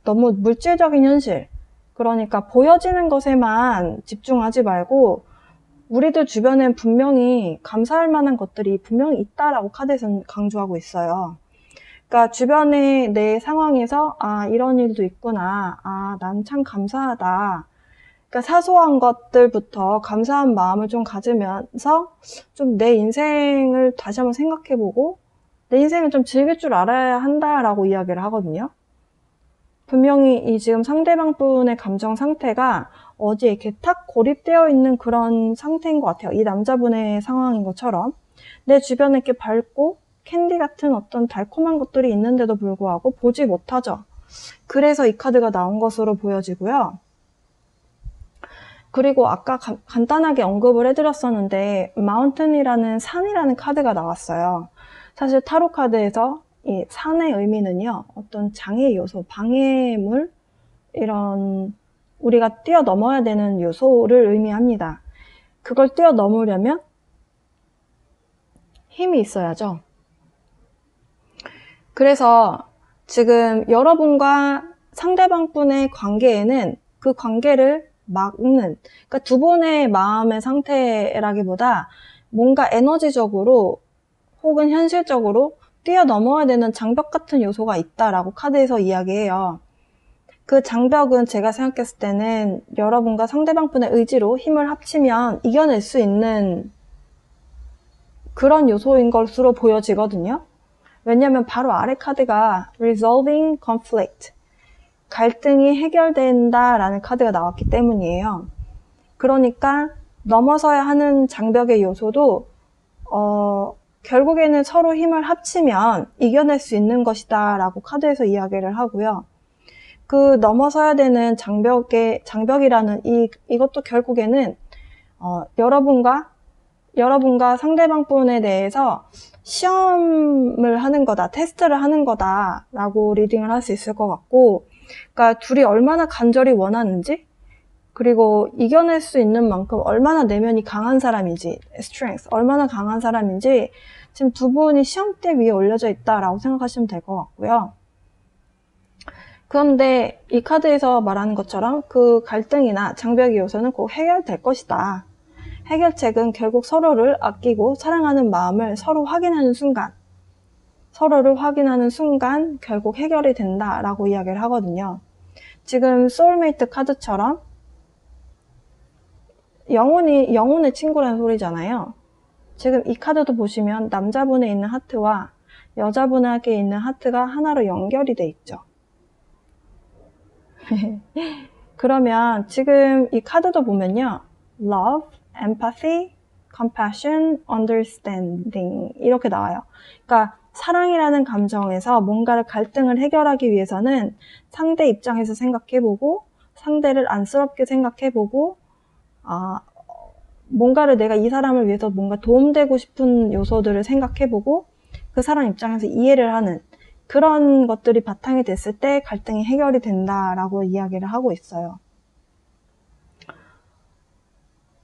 너무 물질적인 현실, 그러니까 보여지는 것에만 집중하지 말고 우리들 주변엔 분명히 감사할 만한 것들이 분명히 있다라고 카드에서는 강조하고 있어요. 그러니까 주변의 내 상황에서 이런 일도 있구나. 난 참 감사하다. 그러니까 사소한 것들부터 감사한 마음을 좀 가지면서 좀 내 인생을 다시 한번 생각해보고 내 인생을 좀 즐길 줄 알아야 한다라고 이야기를 하거든요. 분명히 이 지금 상대방 분의 감정 상태가 어디에 이렇게 탁 고립되어 있는 그런 상태인 것 같아요. 이 남자분의 상황인 것처럼. 내 주변에 이렇게 밝고 캔디 같은 어떤 달콤한 것들이 있는데도 불구하고 보지 못하죠. 그래서 이 카드가 나온 것으로 보여지고요. 그리고 아까 간단하게 언급을 해드렸었는데 마운틴이라는 산이라는 카드가 나왔어요. 사실 타로 카드에서 이 산의 의미는요. 어떤 장애 요소, 방해물 이런 우리가 뛰어넘어야 되는 요소를 의미합니다. 그걸 뛰어넘으려면 힘이 있어야죠. 그래서 지금 여러분과 상대방분의 관계에는 그 관계를 막는, 그러니까 두 분의 마음의 상태라기보다 뭔가 에너지적으로 혹은 현실적으로 뛰어넘어야 되는 장벽 같은 요소가 있다라고 카드에서 이야기해요. 그 장벽은 제가 생각했을 때는 여러분과 상대방분의 의지로 힘을 합치면 이겨낼 수 있는 그런 요소인 것으로 보여지거든요. 왜냐면 바로 아래 카드가 Resolving Conflict, 갈등이 해결된다라는 카드가 나왔기 때문이에요. 그러니까 넘어서야 하는 장벽의 요소도 결국에는 서로 힘을 합치면 이겨낼 수 있는 것이다 라고 카드에서 이야기를 하고요. 그 넘어서야 되는 장벽이라는 이것도 결국에는 여러분과 상대방분에 대해서 시험을 하는 거다, 테스트를 하는 거다 라고 리딩을 할 수 있을 것 같고, 그러니까 둘이 얼마나 간절히 원하는지, 그리고 이겨낼 수 있는 만큼 얼마나 내면이 강한 사람인지, strength, 얼마나 강한 사람인지 지금 두 분이 시험대 위에 올려져 있다라고 생각하시면 될 것 같고요. 그런데 이 카드에서 말하는 것처럼 그 갈등이나 장벽의 요소는 꼭 해결될 것이다. 해결책은 결국 서로를 아끼고 사랑하는 마음을 서로를 확인하는 순간 결국 해결이 된다라고 이야기를 하거든요. 지금 소울메이트 카드처럼 영혼의 친구라는 소리잖아요. 지금 이 카드도 보시면 남자분에 있는 하트와 여자분에게 있는 하트가 하나로 연결이 돼 있죠. 그러면 지금 이 카드도 보면요. Love, Empathy, Compassion, Understanding 이렇게 나와요. 그러니까 사랑이라는 감정에서 뭔가를 갈등을 해결하기 위해서는 상대 입장에서 생각해보고 상대를 안쓰럽게 생각해보고 뭔가를 내가 이 사람을 위해서 뭔가 도움되고 싶은 요소들을 생각해보고 그 사람 입장에서 이해를 하는 그런 것들이 바탕이 됐을 때 갈등이 해결이 된다라고 이야기를 하고 있어요.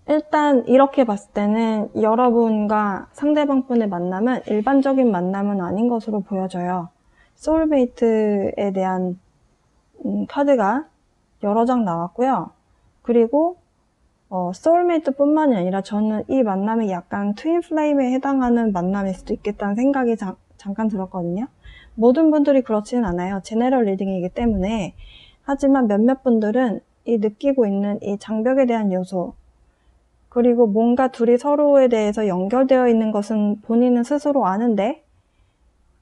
일단 이렇게 봤을 때는 여러분과 상대방분의 만남은 일반적인 만남은 아닌 것으로 보여져요. 소울메이트에 대한 카드가 여러 장 나왔고요. 그리고 소울메이트 뿐만이 아니라 저는 이 만남이 약간 트윈 플레임에 해당하는 만남일 수도 있겠다는 생각이 잠깐 들었거든요. 모든 분들이 그렇지는 않아요. 제너럴 리딩이기 때문에. 하지만 몇몇 분들은 이 느끼고 있는 이 장벽에 대한 요소, 그리고 뭔가 둘이 서로에 대해서 연결되어 있는 것은 본인은 스스로 아는데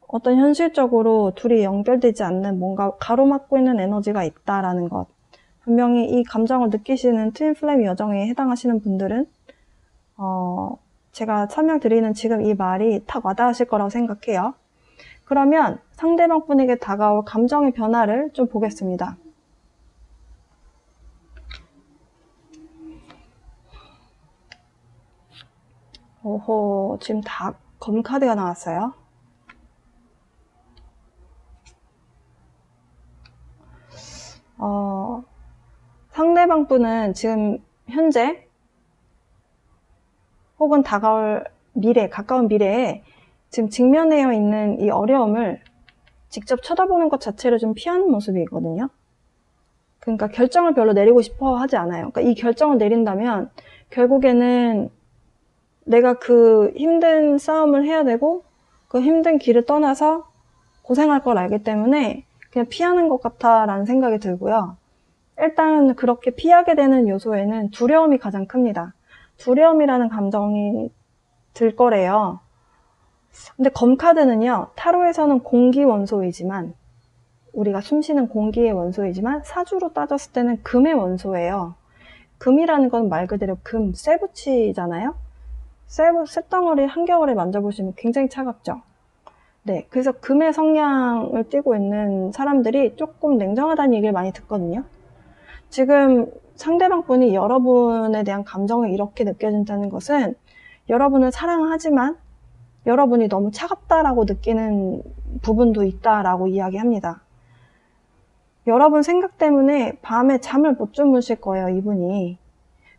어떤 현실적으로 둘이 연결되지 않는 뭔가 가로막고 있는 에너지가 있다라는 것. 분명히 이 감정을 느끼시는 트윈 플레임 여정에 해당하시는 분들은 제가 설명드리는 지금 이 말이 탁 와닿으실 거라고 생각해요. 그러면 상대방 분에게 다가올 감정의 변화를 좀 보겠습니다. 오호, 지금 다 검은 카드가 나왔어요. 상대방 분은 지금 현재 혹은 다가올 미래, 가까운 미래에 지금 직면해 있는 이 어려움을 직접 쳐다보는 것 자체를 좀 피하는 모습이거든요. 그러니까 결정을 별로 내리고 싶어 하지 않아요. 그러니까 이 결정을 내린다면 결국에는 내가 그 힘든 싸움을 해야 되고 그 힘든 길을 떠나서 고생할 걸 알기 때문에 그냥 피하는 것 같다라는 생각이 들고요. 일단 그렇게 피하게 되는 요소에는 두려움이 가장 큽니다. 두려움이라는 감정이 들 거래요. 근데 검카드는요, 타로에서는 공기 원소이지만, 우리가 숨쉬는 공기의 원소이지만, 사주로 따졌을 때는 금의 원소예요. 금이라는 건 말 그대로 금, 쇠붙이잖아요? 쇳덩어리 한겨울에 만져보시면 굉장히 차갑죠? 네, 그래서 금의 성향을 띠고 있는 사람들이 조금 냉정하다는 얘기를 많이 듣거든요. 지금 상대방 분이 여러분에 대한 감정을 이렇게 느껴진다는 것은 여러분을 사랑하지만 여러분이 너무 차갑다라고 느끼는 부분도 있다라고 이야기합니다. 여러분 생각 때문에 밤에 잠을 못 주무실 거예요, 이분이.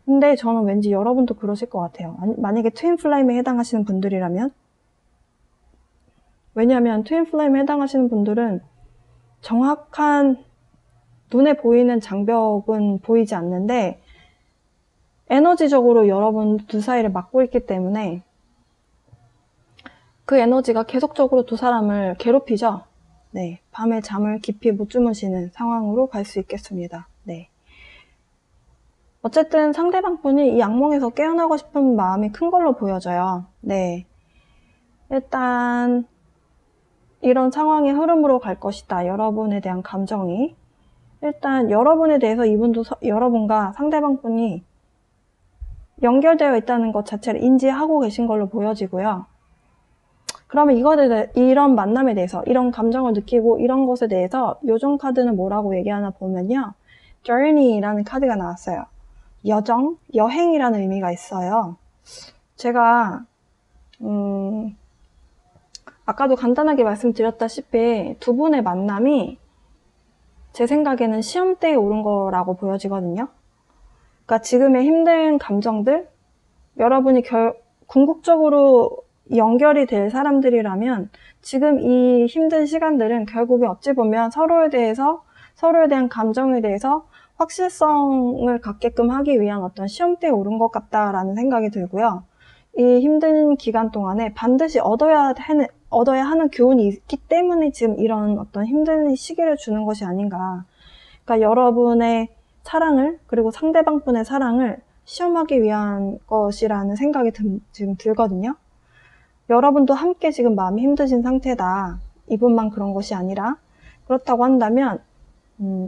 근데 저는 왠지 여러분도 그러실 것 같아요. 만약에 트윈 플레임에 해당하시는 분들이라면. 왜냐하면 트윈 플레임에 해당하시는 분들은 정확한 눈에 보이는 장벽은 보이지 않는데 에너지적으로 여러분 두 사이를 막고 있기 때문에 그 에너지가 계속적으로 두 사람을 괴롭히죠. 네, 밤에 잠을 깊이 못 주무시는 상황으로 갈 수 있겠습니다. 네. 어쨌든 상대방 분이 이 악몽에서 깨어나고 싶은 마음이 큰 걸로 보여져요. 네. 일단 이런 상황의 흐름으로 갈 것이다. 여러분에 대한 감정이. 일단 여러분에 대해서 이분도 여러분과 상대방 분이 연결되어 있다는 것 자체를 인지하고 계신 걸로 보여지고요. 그러면 이런 만남에 대해서, 이런 감정을 느끼고 이런 것에 대해서 요정 카드는 뭐라고 얘기하나 보면요. Journey라는 카드가 나왔어요. 여정, 여행이라는 의미가 있어요. 제가 아까도 간단하게 말씀드렸다시피 두 분의 만남이 제 생각에는 시험대에 오른 거라고 보여지거든요. 그러니까 지금의 힘든 감정들, 여러분이 궁극적으로 연결이 될 사람들이라면 지금 이 힘든 시간들은 결국에 어찌 보면 서로에 대한 감정에 대해서 확실성을 갖게끔 하기 위한 어떤 시험대에 오른 것 같다라는 생각이 들고요. 이 힘든 기간 동안에 반드시 얻어야 하는 교훈이 있기 때문에 지금 이런 어떤 힘든 시기를 주는 것이 아닌가. 그러니까 여러분의 사랑을, 그리고 상대방 분의 사랑을 시험하기 위한 것이라는 생각이 지금 들거든요. 여러분도 함께 지금 마음이 힘드신 상태다. 이분만 그런 것이 아니라. 그렇다고 한다면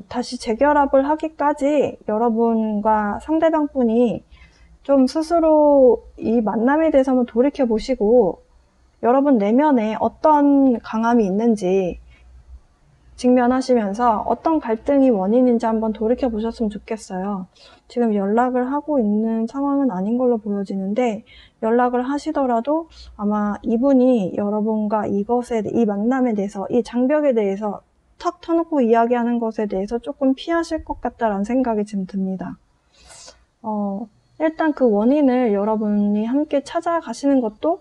다시 재결합을 하기까지 여러분과 상대방 분이 좀 스스로 이 만남에 대해서 한번 돌이켜 보시고 여러분 내면에 어떤 강함이 있는지 직면하시면서 어떤 갈등이 원인인지 한번 돌이켜 보셨으면 좋겠어요. 지금 연락을 하고 있는 상황은 아닌 걸로 보여지는데 연락을 하시더라도 아마 이분이 여러분과 이 만남에 대해서, 이 장벽에 대해서 턱 터놓고 이야기하는 것에 대해서 조금 피하실 것 같다라는 생각이 지금 듭니다. 일단 그 원인을 여러분이 함께 찾아가시는 것도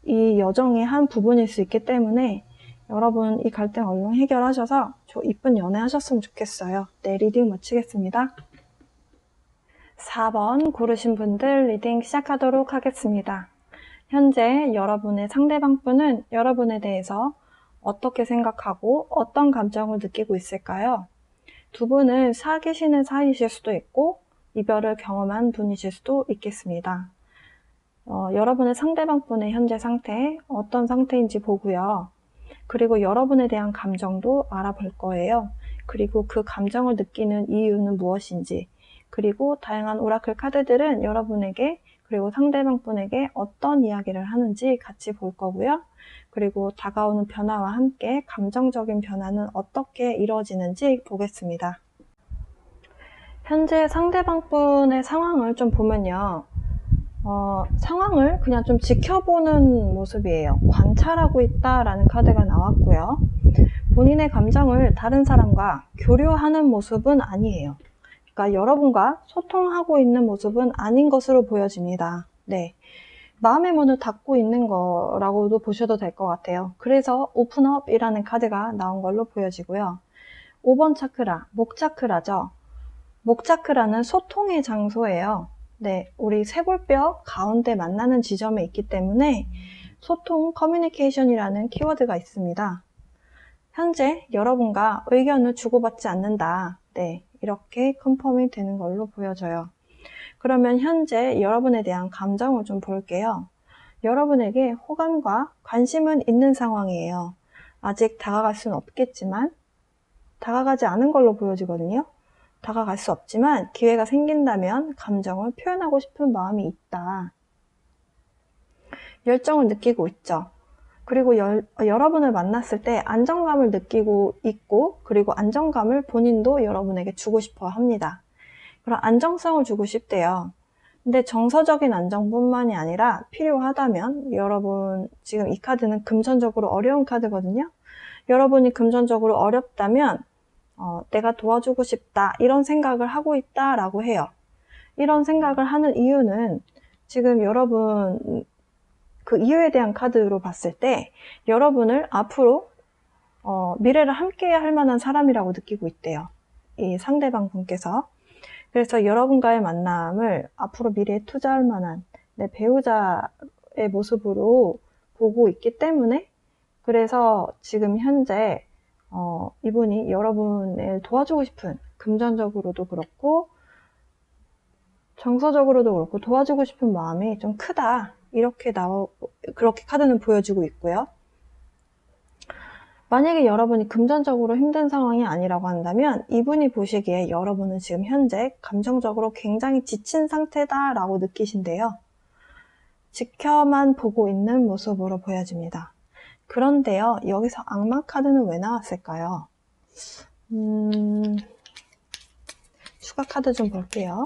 이 여정의 한 부분일 수 있기 때문에 여러분 이 갈등 얼른 해결하셔서 이쁜 연애 하셨으면 좋겠어요. 네, 리딩 마치겠습니다. 4번 고르신 분들 리딩 시작하도록 하겠습니다. 현재 여러분의 상대방 분은 여러분에 대해서 어떻게 생각하고 어떤 감정을 느끼고 있을까요? 두 분은 사귀시는 사이실 수도 있고 이별을 경험한 분이실 수도 있겠습니다. 여러분의 상대방 분의 현재 상태, 어떤 상태인지 보고요. 그리고 여러분에 대한 감정도 알아볼 거예요. 그리고 그 감정을 느끼는 이유는 무엇인지, 그리고 다양한 오라클 카드들은 여러분에게 그리고 상대방 분에게 어떤 이야기를 하는지 같이 볼 거고요. 그리고 다가오는 변화와 함께 감정적인 변화는 어떻게 이루어지는지 보겠습니다. 현재 상대방 분의 상황을 좀 보면요. 상황을 그냥 좀 지켜보는 모습이에요. 관찰하고 있다라는 카드가 나왔고요. 본인의 감정을 다른 사람과 교류하는 모습은 아니에요. 그러니까 여러분과 소통하고 있는 모습은 아닌 것으로 보여집니다. 네, 마음의 문을 닫고 있는 거라고도 보셔도 될 것 같아요. 그래서 오픈업이라는 카드가 나온 걸로 보여지고요. 5번 차크라, 목 차크라죠. 목 차크라는 소통의 장소예요. 네, 우리 쇄골뼈 가운데 만나는 지점에 있기 때문에 소통, 커뮤니케이션이라는 키워드가 있습니다. 현재 여러분과 의견을 주고받지 않는다. 네, 이렇게 컨펌이 되는 걸로 보여져요. 그러면 현재 여러분에 대한 감정을 좀 볼게요. 여러분에게 호감과 관심은 있는 상황이에요. 아직 다가갈 수는 없겠지만 다가가지 않은 걸로 보여지거든요. 다가갈 수 없지만 기회가 생긴다면 감정을 표현하고 싶은 마음이 있다. 열정을 느끼고 있죠. 그리고 여러분을 만났을 때 안정감을 느끼고 있고, 그리고 안정감을 본인도 여러분에게 주고 싶어 합니다. 그런 안정성을 주고 싶대요. 근데 정서적인 안정뿐만이 아니라 필요하다면, 여러분 지금 이 카드는 금전적으로 어려운 카드거든요. 여러분이 금전적으로 어렵다면 내가 도와주고 싶다 이런 생각을 하고 있다라고 해요. 이런 생각을 하는 이유는 지금 여러분 그 이유에 대한 카드로 봤을 때 여러분을 앞으로 미래를 함께 할 만한 사람이라고 느끼고 있대요. 이 상대방 분께서. 그래서 여러분과의 만남을 앞으로 미래에 투자할 만한 내 배우자의 모습으로 보고 있기 때문에 그래서 지금 현재 이분이 여러분을 도와주고 싶은 금전적으로도 그렇고 정서적으로도 그렇고 도와주고 싶은 마음이 좀 크다 이렇게 그렇게 카드는 보여주고 있고요. 만약에 여러분이 금전적으로 힘든 상황이 아니라고 한다면 이분이 보시기에 여러분은 지금 현재 감정적으로 굉장히 지친 상태다라고 느끼신대요. 지켜만 보고 있는 모습으로 보여집니다. 그런데요, 여기서 악마 카드는 왜 나왔을까요? 추가 카드 좀 볼게요.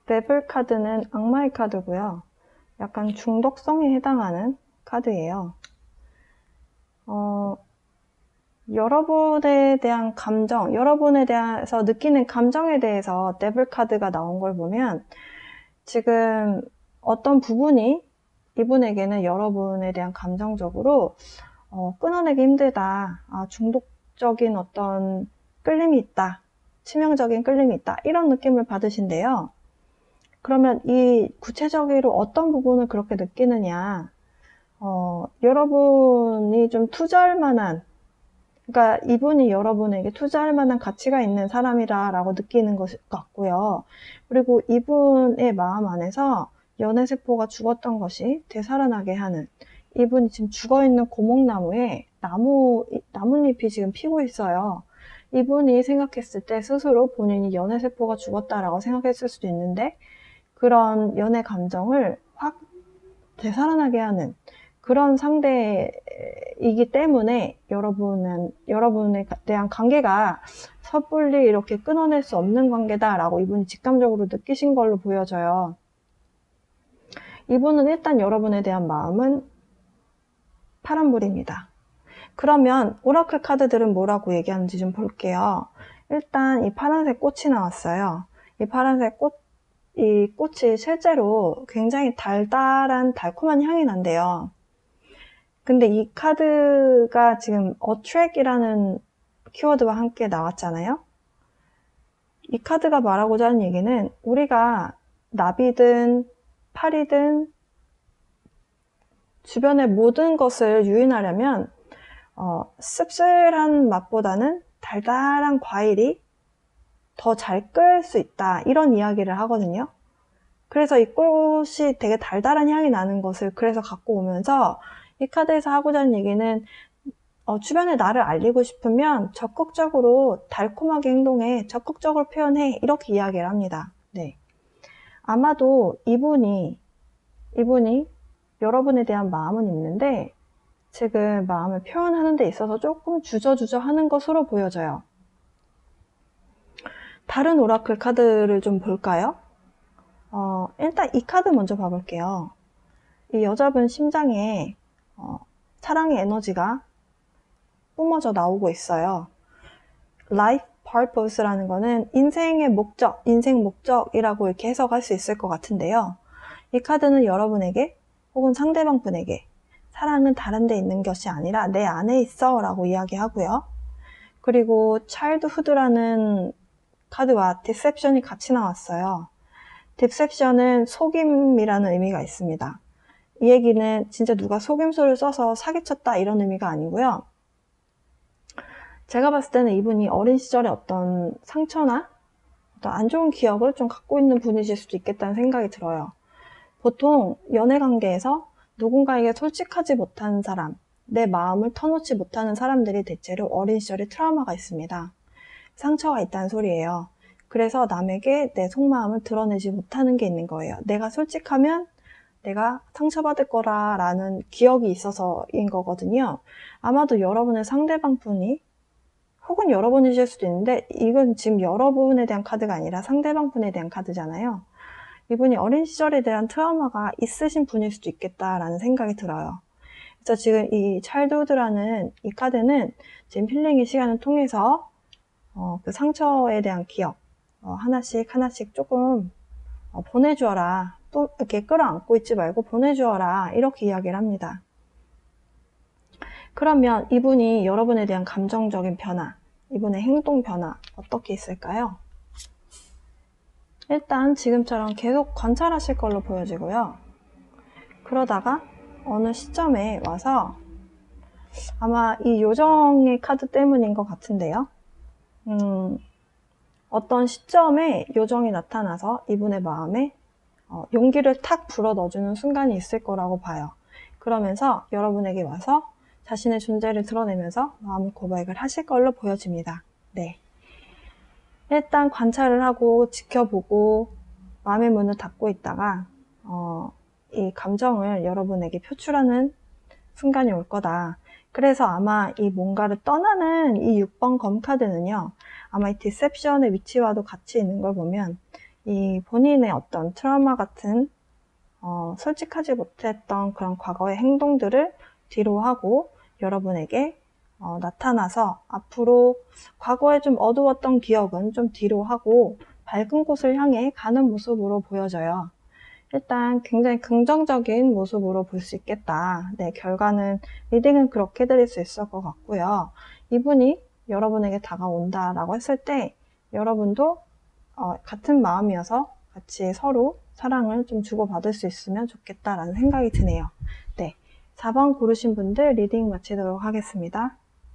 데블 카드는 악마의 카드고요. 약간 중독성에 해당하는 카드예요. 여러분에 대한 감정, 여러분에 대해서 느끼는 감정에 대해서 데블 카드가 나온 걸 보면 지금 어떤 부분이 이분에게는 여러분에 대한 감정적으로 끊어내기 힘들다. 중독적인 어떤 끌림이 있다. 치명적인 끌림이 있다. 이런 느낌을 받으신데요. 그러면 이 구체적으로 어떤 부분을 그렇게 느끼느냐. 여러분이 좀 투자할 만한, 그러니까 이분이 여러분에게 투자할 만한 가치가 있는 사람이라고 느끼는 것 같고요. 그리고 이분의 마음 안에서 연애세포가 죽었던 것이 되살아나게 하는, 이분이 지금 죽어있는 고목나무에 나뭇잎이 지금 피고 있어요. 이분이 생각했을 때 스스로 본인이 연애세포가 죽었다라고 생각했을 수도 있는데 그런 연애 감정을 확 되살아나게 하는 그런 상대이기 때문에 여러분에 대한 관계가 섣불리 이렇게 끊어낼 수 없는 관계다라고 이분이 직감적으로 느끼신 걸로 보여져요. 이분은 일단 여러분에 대한 마음은 파란불입니다. 그러면 오라클 카드들은 뭐라고 얘기하는지 좀 볼게요. 일단 이 파란색 꽃이 나왔어요. 이 파란색 이 꽃이 실제로 굉장히 달달한 달콤한 향이 난대요. 근데 이 카드가 지금 attract이라는 키워드와 함께 나왔잖아요. 이 카드가 말하고자 하는 얘기는 우리가 나비든 파리든 주변의 모든 것을 유인하려면 씁쓸한 맛보다는 달달한 과일이 더 잘 끌 수 있다 이런 이야기를 하거든요. 그래서 이 꽃이 되게 달달한 향이 나는 것을 그래서 갖고 오면서 이 카드에서 하고자 하는 얘기는 주변에 나를 알리고 싶으면 적극적으로 달콤하게 행동해, 적극적으로 표현해 이렇게 이야기를 합니다. 네. 아마도 이분이 여러분에 대한 마음은 있는데 지금 마음을 표현하는 데 있어서 조금 주저주저 하는 것으로 보여져요. 다른 오라클 카드를 좀 볼까요? 일단 이 카드 먼저 봐볼게요. 이 여자분 심장에 사랑의 에너지가 뿜어져 나오고 있어요. Life Purpose라는 거는 인생의 목적, 인생 목적이라고 이렇게 해석할 수 있을 것 같은데요. 이 카드는 여러분에게 혹은 상대방 분에게 사랑은 다른 데 있는 것이 아니라 내 안에 있어 라고 이야기하고요. 그리고 Childhood라는 카드와 Deception이 같이 나왔어요. Deception은 속임이라는 의미가 있습니다. 이 얘기는 진짜 누가 속임수를 써서 사기쳤다 이런 의미가 아니고요. 제가 봤을 때는 이분이 어린 시절에 어떤 상처나 어떤 안 좋은 기억을 좀 갖고 있는 분이실 수도 있겠다는 생각이 들어요. 보통 연애 관계에서 누군가에게 솔직하지 못하는 사람, 내 마음을 터놓지 못하는 사람들이 대체로 어린 시절에 트라우마가 있습니다. 상처가 있다는 소리예요. 그래서 남에게 내 속마음을 드러내지 못하는 게 있는 거예요. 내가 솔직하면 내가 상처받을 거라는 기억이 있어서인 거거든요. 아마도 여러분의 상대방 분이 혹은 여러분이실 수도 있는데 이건 지금 여러분에 대한 카드가 아니라 상대방 분에 대한 카드잖아요. 이분이 어린 시절에 대한 트라우마가 있으신 분일 수도 있겠다라는 생각이 들어요. 그래서 지금 이 차일드후드라는 이 카드는 지금 힐링의 시간을 통해서 그 상처에 대한 기억 하나씩 하나씩 조금 보내주어라. 또 이렇게 끌어안고 있지 말고 보내주어라. 이렇게 이야기를 합니다. 그러면 이분이 여러분에 대한 감정적인 변화, 이분의 행동 변화 어떻게 있을까요? 일단 지금처럼 계속 관찰하실 걸로 보여지고요. 그러다가 어느 시점에 와서 아마 이 요정의 카드 때문인 것 같은데요. 어떤 시점에 요정이 나타나서 이분의 마음에 용기를 탁 불어 넣어주는 순간이 있을 거라고 봐요. 그러면서 여러분에게 와서 자신의 존재를 드러내면서 마음 고백을 하실 걸로 보여집니다. 네. 일단 관찰을 하고 지켜보고 마음의 문을 닫고 있다가 이 감정을 여러분에게 표출하는 순간이 올 거다. 그래서 아마 이 뭔가를 떠나는 이 6번 검 카드는요. 아마 이 디셉션의 위치와도 같이 있는 걸 보면 이 본인의 어떤 트라우마 같은 솔직하지 못했던 그런 과거의 행동들을 뒤로 하고 여러분에게 나타나서 앞으로 과거에 좀 어두웠던 기억은 좀 뒤로 하고 밝은 곳을 향해 가는 모습으로 보여져요. 일단 굉장히 긍정적인 모습으로 볼 수 있겠다. 네, 결과는 리딩은 그렇게 드릴 수 있을 것 같고요. 이분이 여러분에게 다가온다라고 했을 때 여러분도 같은 마음이어서 같이 서로 사랑을 좀 주고받을 수 있으면 좋겠다라는 생각이 드네요. 네, 4번 고르신 분들 리딩 마치도록 하겠습니다.